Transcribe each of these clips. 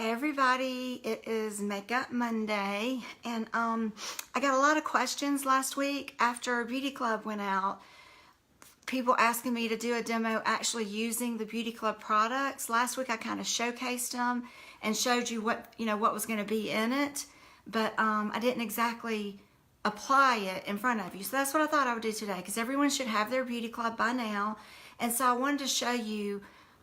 Hey everybody, it is Makeup Monday, and I got a lot of questions last week after Beauty Club went out. People asking me to do a demo actually using the Beauty Club products. Last week I kind of showcased them and showed you what was going to be in it, but I didn't exactly apply it in front of you. So that's what I thought I would do today, because everyone should have their Beauty Club by now. And so I wanted to show you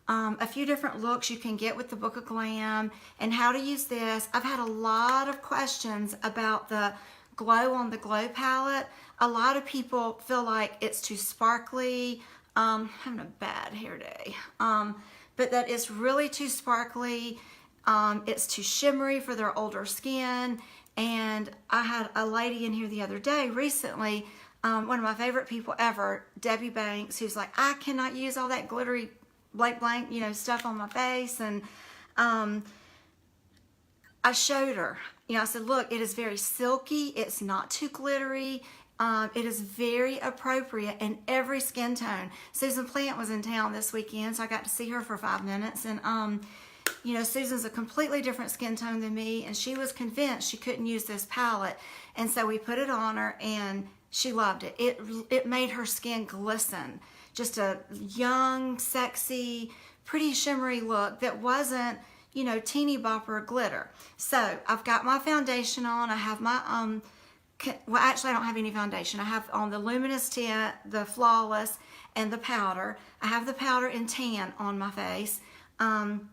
a few different looks you can get with the Book of Glam and how to use this. I've had a lot of questions about the Glow on the Glow palette. A lot of people feel like it's too sparkly. I'm having a bad hair day. But that it's really too sparkly. It's too shimmery for their older skin. And I had a lady in here the other day recently, one of my favorite people ever, Debbie Banks, who's like, I cannot use all that glittery blank, stuff on my face. And I showed her, I said, look, it is very silky. It's not too glittery. It is very appropriate in every skin tone. Susan Plant was in town this weekend, so I got to see her for 5 minutes. And, Susan's a completely different skin tone than me, and she was convinced she couldn't use this palette. And so we put it on her, and she loved it. It made her skin glisten. Just a young, sexy, pretty shimmery look that wasn't, teeny bopper glitter. So I've got my foundation on. I have my, well, actually I don't have any foundation. I have on the Luminous Tint, the Flawless, and the powder. I have the powder in tan on my face, and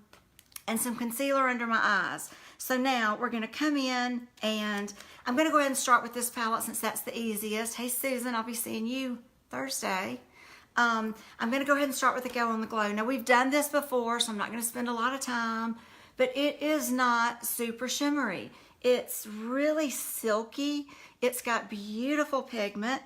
some concealer under my eyes. So now we're gonna come in, and I'm gonna go ahead and start with this palette since that's the easiest. Hey Susan, I'll be seeing you Thursday. I'm going to go ahead and start with the Go on the Glow. Now, we've done this before, so I'm not going to spend a lot of time, but it is not super shimmery. It's really silky. It's got beautiful pigment.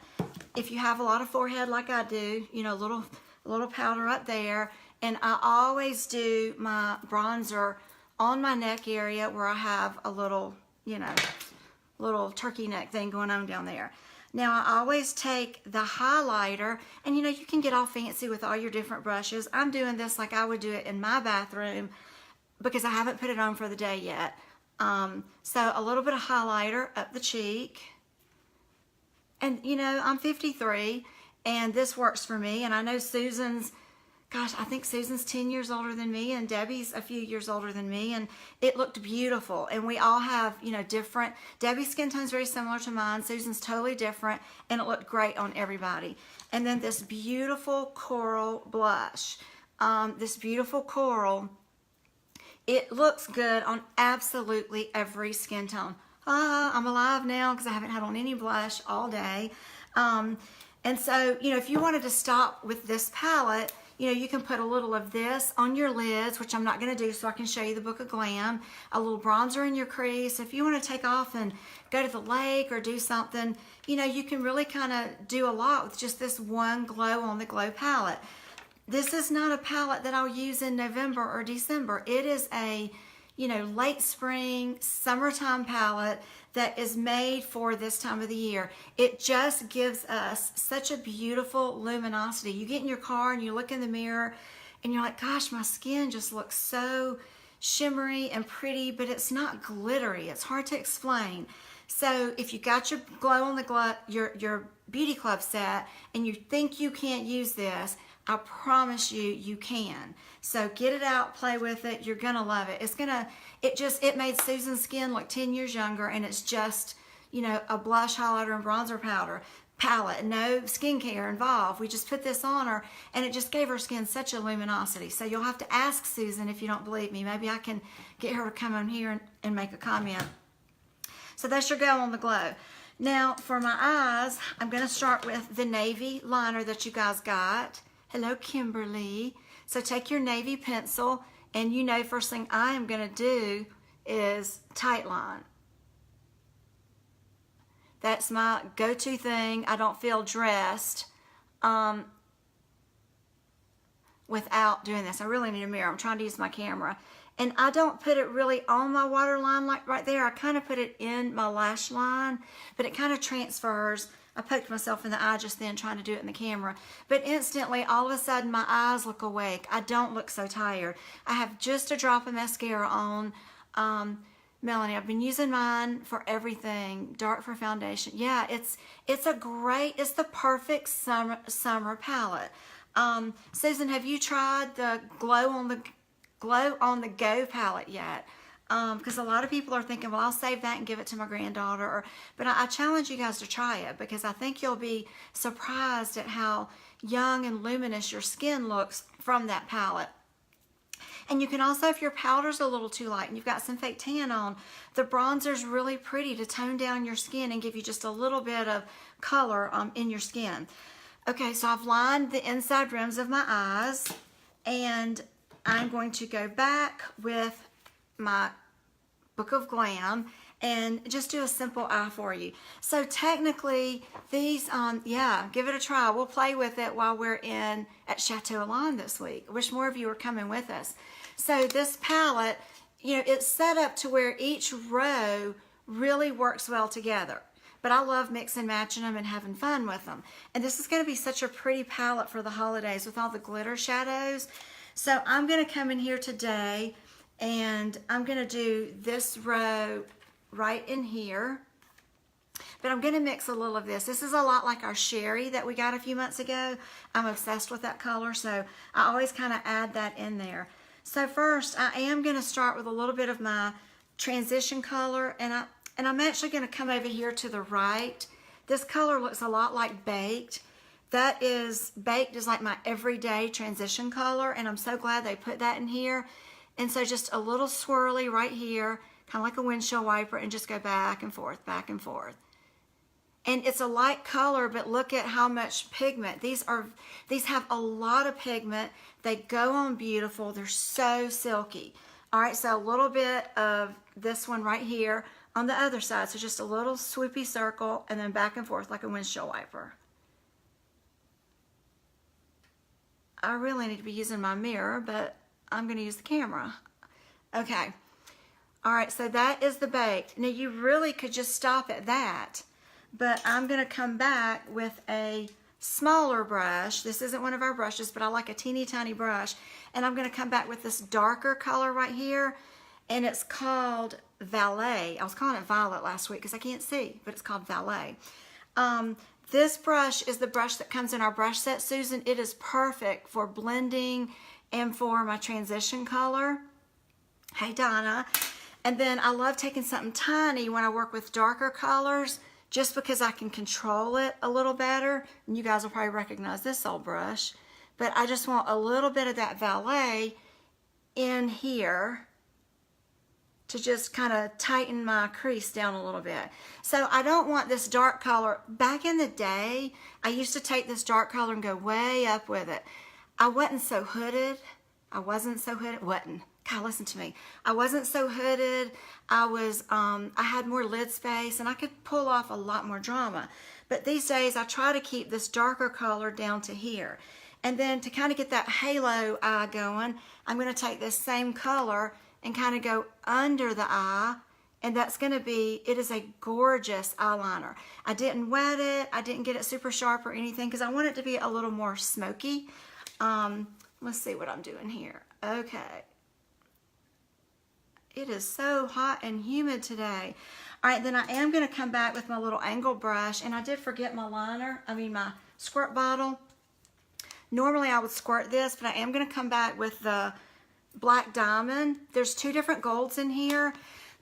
If you have a lot of forehead like I do, a little powder up there, and I always do my bronzer on my neck area where I have a little, little turkey neck thing going on down there. Now, I always take the highlighter, and you can get all fancy with all your different brushes. I'm doing this like I would do it in my bathroom because I haven't put it on for the day yet. So a little bit of highlighter up the cheek. And, I'm 53, and this works for me. And I know Susan's, gosh, I think Susan's 10 years older than me, and Debbie's a few years older than me, and it looked beautiful. And we all have, different, Debbie's skin tone's very similar to mine, Susan's totally different, and it looked great on everybody. And then this beautiful coral blush. This beautiful coral, it looks good on absolutely every skin tone. I'm alive now because I haven't had on any blush all day. And so, if you wanted to stop with this palette, you can put a little of this on your lids, which I'm not going to do so I can show you the Book of Glam. A little bronzer in your crease. If you want to take off and go to the lake or do something, you can really kind of do a lot with just this one Glow on the Glow palette. This is not a palette that I'll use in November or December. It is a, late spring, summertime palette that is made for this time of the year. It just gives us such a beautiful luminosity. You get in your car and you look in the mirror and you're like, gosh, my skin just looks so shimmery and pretty, but it's not glittery. It's hard to explain. So if you got your Glow on the Glow, your Beauty Club set, and you think you can't use this, I promise you, you can. So get it out, play with it. You're gonna love it. It made Susan's skin look 10 years younger, and it's just, a blush, highlighter, and bronzer palette. No skincare involved. We just put this on her, and it just gave her skin such a luminosity. So you'll have to ask Susan if you don't believe me. Maybe I can get her to come on here and make a comment. So that's your Go on the Glow. Now, for my eyes, I'm gonna start with the navy liner that you guys got. Hello, Kimberly. So take your navy pencil, and first thing I am going to do is tight line. That's my go-to thing. I don't feel dressed without doing this. I really need a mirror. I'm trying to use my camera. And I don't put it really on my waterline like right there. I kind of put it in my lash line, but it kind of transfers. I poked myself in the eye just then trying to do it in the camera. But instantly, all of a sudden, my eyes look awake. I don't look so tired. I have just a drop of mascara on. Melanie, I've been using mine for everything. Dark for foundation. Yeah, it's the perfect summer palette. Susan, have you tried the Glow on the Go palette yet? Because a lot of people are thinking, well, I'll save that and give it to my granddaughter. But I challenge you guys to try it, because I think you'll be surprised at how young and luminous your skin looks from that palette. And you can also, if your powder's a little too light and you've got some fake tan on, the bronzer's really pretty to tone down your skin and give you just a little bit of color in your skin. Okay, so I've lined the inside rims of my eyes, and I'm going to go back with my Book of Glam and just do a simple eye for you. So technically these, yeah, give it a try. We'll play with it while we're at Chateau Aloette this week. I wish more of you were coming with us. So this palette, you know, it's set up to where each row really works well together. But I love mix and matching them and having fun with them. And this is going to be such a pretty palette for the holidays with all the glitter shadows. So I'm going to come in here today and I'm going to do this row right in here. But I'm going to mix a little of this. This is a lot like our Sherry that we got a few months ago. I'm obsessed with that color, so I always kind of add that in there. So first, I am going to start with a little bit of my transition color, and I'm actually going to come over here to the right. This color looks a lot like Baked. Baked is like my everyday transition color, and I'm so glad they put that in here. And so just a little swirly right here, kind of like a windshield wiper, and just go back and forth, back and forth. And it's a light color, but look at how much pigment. These have a lot of pigment. They go on beautiful. They're so silky. All right, so a little bit of this one right here on the other side. So just a little swoopy circle and then back and forth like a windshield wiper. I really need to be using my mirror, but I'm going to use the camera. Okay. All right, so that is the Baked. Now you really could just stop at that, but I'm going to come back with a smaller brush. This isn't one of our brushes, but I like a teeny tiny brush. And I'm going to come back with this darker color right here, and it's called Valet. I was calling it Violet last week because I can't see, but it's called Valet. This brush is the brush that comes in our brush set, Susan. It is perfect for blending and for my transition color. Hey, Donna. And then I love taking something tiny when I work with darker colors, just because I can control it a little better. And you guys will probably recognize this old brush. But I just want a little bit of that Valet in here to just kind of tighten my crease down a little bit. So I don't want this dark color. Back in the day, I used to take this dark color and go way up with it. I wasn't so hooded. God, listen to me. I wasn't so hooded. I had more lid space and I could pull off a lot more drama. But these days I try to keep this darker color down to here. And then to kind of get that halo eye going, I'm going to take this same color and kind of go under the eye. And that's going to be, it is a gorgeous eyeliner. I didn't wet it. I didn't get it super sharp or anything because I want it to be a little more smoky. Let's see what I'm doing here. Okay. It is so hot and humid today. All right, then I am going to come back with my little angle brush, and I did forget my my squirt bottle. Normally I would squirt this, but I am going to come back with the Black Diamond. There's two different golds in here.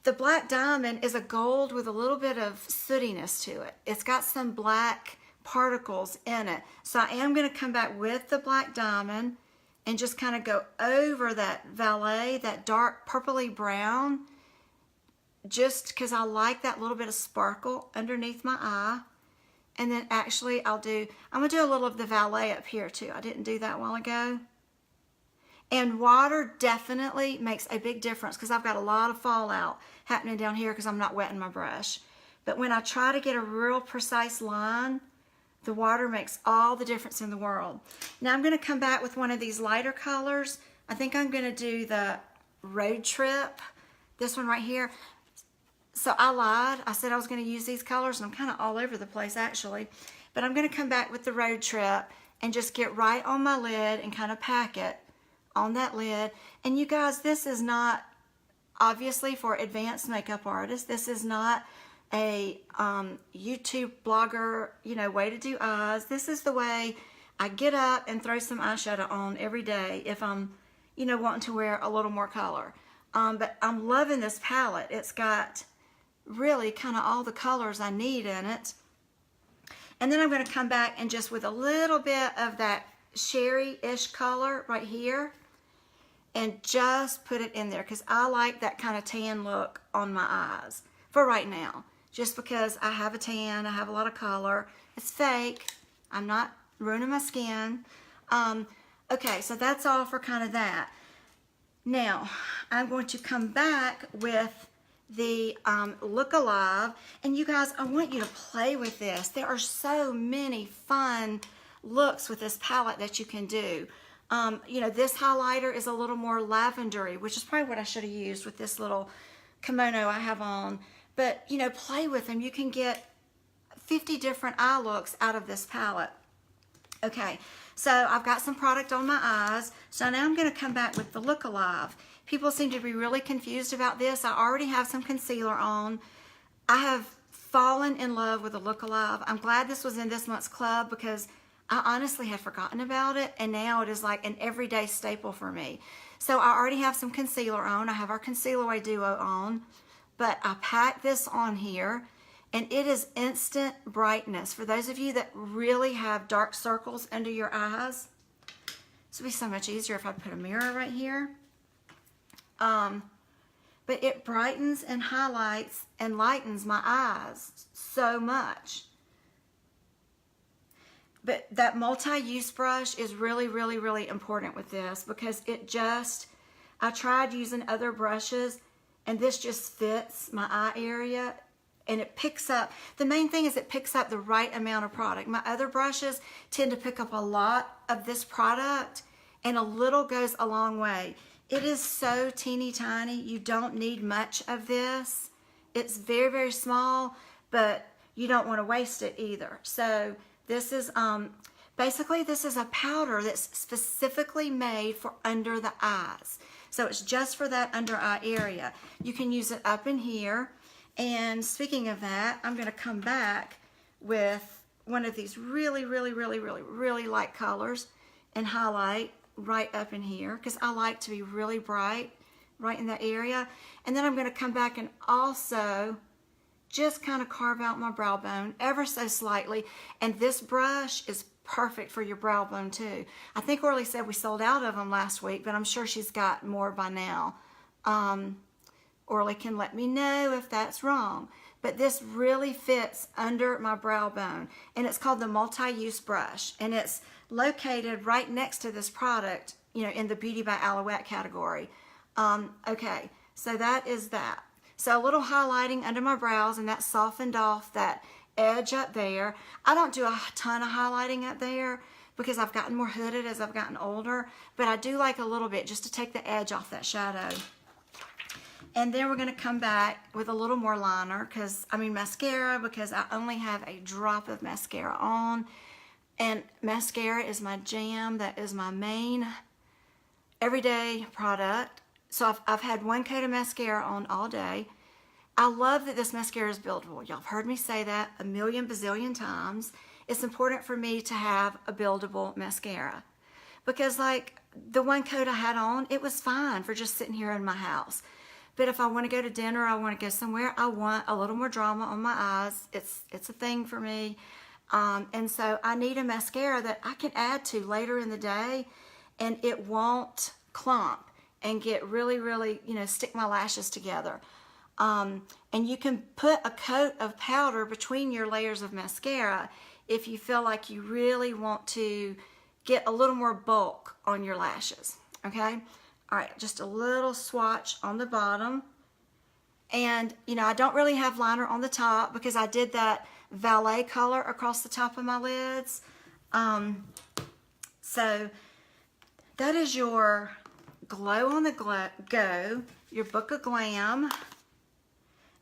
The Black Diamond is a gold with a little bit of sootiness to it. It's got some black particles in it. So I am going to come back with the Black Diamond and just kind of go over that Valet, that dark purpley brown, just because I like that little bit of sparkle underneath my eye. And then actually I'm going to do a little of the Valet up here too. I didn't do that a while ago. And water definitely makes a big difference because I've got a lot of fallout happening down here because I'm not wetting my brush. But when I try to get a real precise line, the water makes all the difference in the world. Now I'm going to come back with one of these lighter colors. I think I'm going to do the Road Trip, this one right here. So I lied. I said I was going to use these colors, and I'm kind of all over the place actually. But I'm going to come back with the Road Trip and just get right on my lid and kind of pack it on that lid. And you guys, this is not obviously for advanced makeup artists. This is not a YouTube blogger, way to do eyes. This is the way I get up and throw some eyeshadow on every day if I'm, wanting to wear a little more color. But I'm loving this palette. It's got really kind of all the colors I need in it. And then I'm going to come back and just with a little bit of that sherry-ish color right here and just put it in there because I like that kind of tan look on my eyes for right now. Just because I have a tan, I have a lot of color. It's fake. I'm not ruining my skin. Okay, so that's all for kind of that. Now, I'm going to come back with the Look Alive. And you guys, I want you to play with this. There are so many fun looks with this palette that you can do. This highlighter is a little more lavendery, which is probably what I should have used with this little kimono I have on. But, play with them. You can get 50 different eye looks out of this palette. Okay, so I've got some product on my eyes. So now I'm going to come back with the Look Alive. People seem to be really confused about this. I already have some concealer on. I have fallen in love with the Look Alive. I'm glad this was in this month's club because I honestly had forgotten about it, and now it is like an everyday staple for me. So I already have some concealer on. I have our Conceal Away Duo on, but I packed this on here, and it is instant brightness. For those of you that really have dark circles under your eyes, this would be so much easier if I put a mirror right here. But it brightens and highlights and lightens my eyes so much. But that multi-use brush is really, really, really important with this because I tried using other brushes and this just fits my eye area and it picks up, the main thing is it picks up the right amount of product. My other brushes tend to pick up a lot of this product and a little goes a long way. It is so teeny tiny, you don't need much of this. It's very, very small, but you don't want to waste it either. So this is, basically this is a powder that's specifically made for under the eyes. So it's just for that under eye area. You can use it up in here. And speaking of that, I'm going to come back with one of these really, really, really, really, really light colors and highlight right up in here because I like to be really bright right in that area. And then I'm going to come back and also just kind of carve out my brow bone ever so slightly. And this brush is perfect for your brow bone too. I think Orly said we sold out of them last week, but I'm sure she's got more by now. Orly can let me know if that's wrong. But this really fits under my brow bone. And it's called the Multi-Use Brush. And it's located right next to this product, in the Beauty by Aloette category. Okay, so that is that. So a little highlighting under my brows, and that softened off that edge up there. I don't do a ton of highlighting up there because I've gotten more hooded as I've gotten older, but I do like a little bit just to take the edge off that shadow. And then we're going to come back with a little more liner, mascara, because I only have a drop of mascara on. And mascara is my jam. That is my main everyday product. So I've had one coat of mascara on all day. I love that this mascara is buildable. Y'all have heard me say that a million bazillion times. It's important for me to have a buildable mascara. Because like the one coat I had on, it was fine for just sitting here in my house. But if I want to go to dinner, I want to go somewhere, I want a little more drama on my eyes. It's a thing for me. And so I need a mascara that I can add to later in the day and it won't clump and get really, really, stick my lashes together. And you can put a coat of powder between your layers of mascara if you feel like you really want to get a little more bulk on your lashes, okay? All right, just a little swatch on the bottom. And, I don't really have liner on the top because I did that valet color across the top of my lids. So that is your Glow on the Go, your Book of Glam,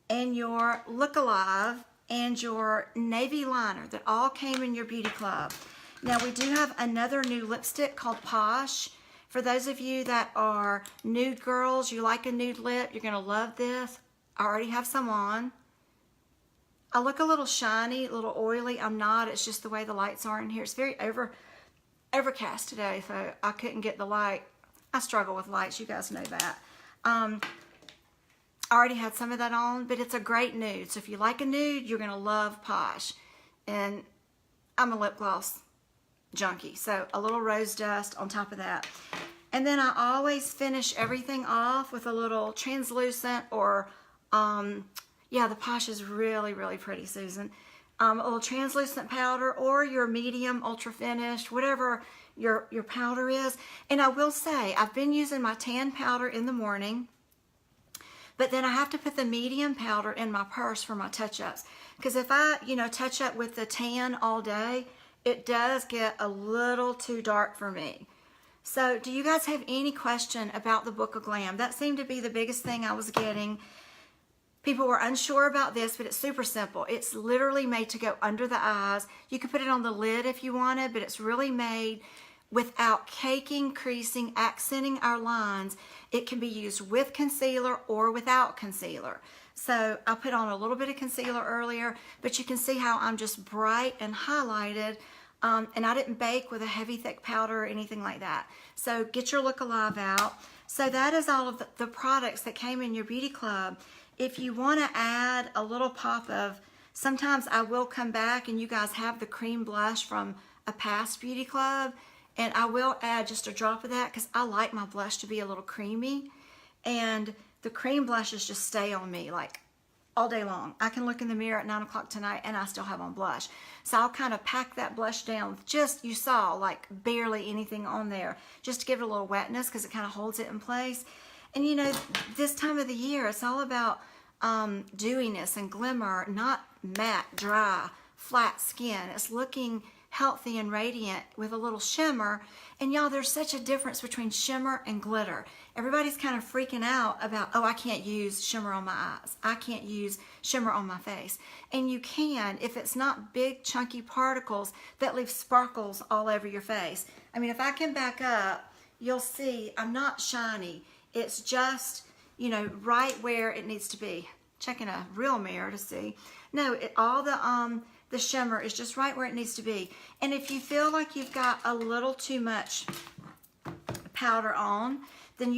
and your Look Alive, and your navy liner that all came in your beauty club. Now we do have another new lipstick called Posh For those of you that are nude girls, you like a nude lip, you're going to love this. I already have some on. I look a little shiny, a little oily. I'm not. It's just the way the lights are in here. It's very overcast today, so I couldn't get the light. I struggle with lights. You guys know that. I already had some of that on, but it's a great nude. So if you like a nude, you're going to love Posh. And I'm a lip gloss junkie. So a little rose dust on top of that. And then I always finish everything off with a little translucent or, yeah, the Posh is really, really pretty, Susan. A little translucent powder or your medium ultra finished, whatever your powder is. And I will say, I've been using my tan powder in the morning, but then I have to put the medium powder in my purse for my touch-ups. Because if I, touch up with the tan all day, it does get a little too dark for me. So do you guys have any question about the Book of Glam? That seemed to be the biggest thing I was getting. People were unsure about this, but it's super simple. It's literally made to go under the eyes. You could put it on the lid if you wanted, but it's really made without caking, creasing, accenting our lines. It can be used with concealer or without concealer. So I put on a little bit of concealer earlier, but you can see how I'm just bright and highlighted. And I didn't bake with a heavy, thick powder or anything like that. So get your Look Alive out. So that is all of the products that came in your beauty club. If you want to add a little pop of, sometimes I will come back and you guys have the cream blush from a past beauty club, and I will add just a drop of that because I like my blush to be a little creamy, and the cream blushes just stay on me like all day long. I can look in the mirror at 9 o'clock tonight and I still have on blush. So I'll kind of pack that blush down with just, you saw, like barely anything on there, just to give it a little wetness because it kind of holds it in place. And this time of the year, it's all about dewiness and glimmer, not matte, dry, flat skin. It's looking healthy and radiant with a little shimmer. And y'all, there's such a difference between shimmer and glitter. Everybody's kind of freaking out about, oh, I can't use shimmer on my eyes. I can't use shimmer on my face. And you can if it's not big, chunky particles that leave sparkles all over your face. I mean, if I can back up, you'll see I'm not shiny. It's just, right where it needs to be. Checking a real mirror to see. No, all the shimmer is just right where it needs to be. And if you feel like you've got a little too much powder on, then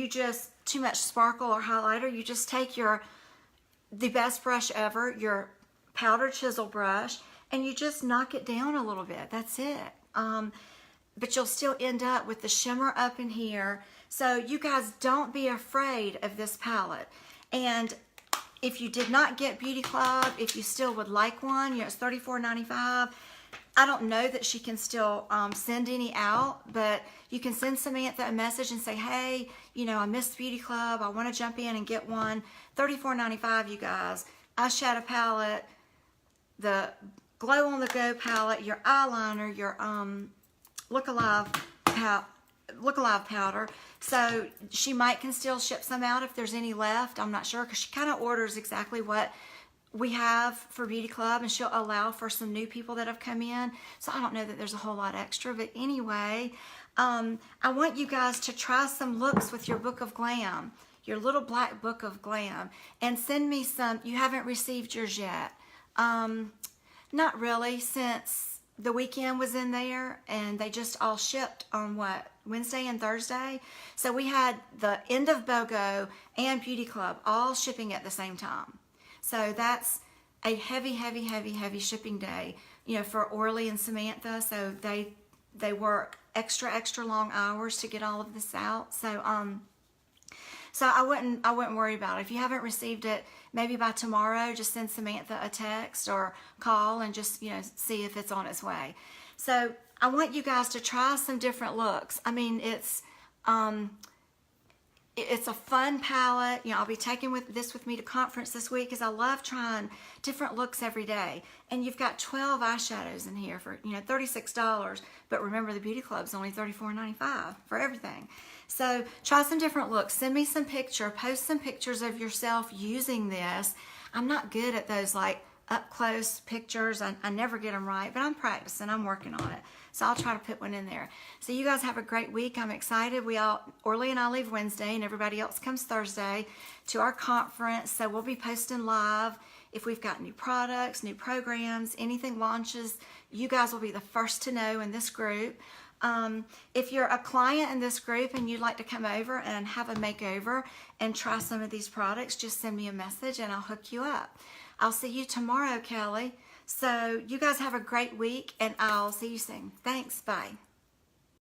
too much sparkle or highlighter, you just take the best brush ever, your powder chisel brush, and you just knock it down a little bit. That's it. But you'll still end up with the shimmer up in here. So you guys don't be afraid of this palette. And if you did not get Beauty Club, if you still would like one, it's $34.95. I don't know that she can still send any out, but you can send Samantha a message and say, hey, I missed Beauty Club. I want to jump in and get one. $34.95, you guys. Eyeshadow palette, the Glow on the Go palette, your eyeliner, your Look Alive powder. So she can still ship some out if there's any left. I'm not sure because she kind of orders exactly what we have for Beauty Club, and she'll allow for some new people that have come in. So I don't know that there's a whole lot extra, but anyway, I want you guys to try some looks with your Book of Glam, your little black Book of Glam, and send me some. You haven't received yours yet. Not really, since the weekend was in there and they just all shipped on Wednesday and Thursday. So we had the end of BOGO and Beauty Club all shipping at the same time. So that's a heavy, heavy, heavy, heavy shipping day, for Orly and Samantha. So they work extra long hours to get all of this out. So I wouldn't worry about it. If you haven't received it, maybe by tomorrow, just send Samantha a text or call and just, see if it's on its way. So I want you guys to try some different looks. I mean, it's a fun palette. I'll be taking this with me to conference this week because I love trying different looks every day. And you've got 12 eyeshadows in here for, $36. But remember, the Beauty Club's only $34.95 for everything. So try some different looks. Send me some post some pictures of yourself using this. I'm not good at those like up close pictures. I never get them right, but I'm practicing. I'm working on it. So I'll try to put one in there. So you guys have a great week. I'm excited. Orly and I leave Wednesday, and everybody else comes Thursday to our conference. So we'll be posting live. If we've got new products, new programs, anything launches, you guys will be the first to know in this group. If you're a client in this group and you'd like to come over and have a makeover and try some of these products, just send me a message and I'll hook you up. I'll see you tomorrow, Kelly. So you guys have a great week, and I'll see you soon. Thanks. Bye.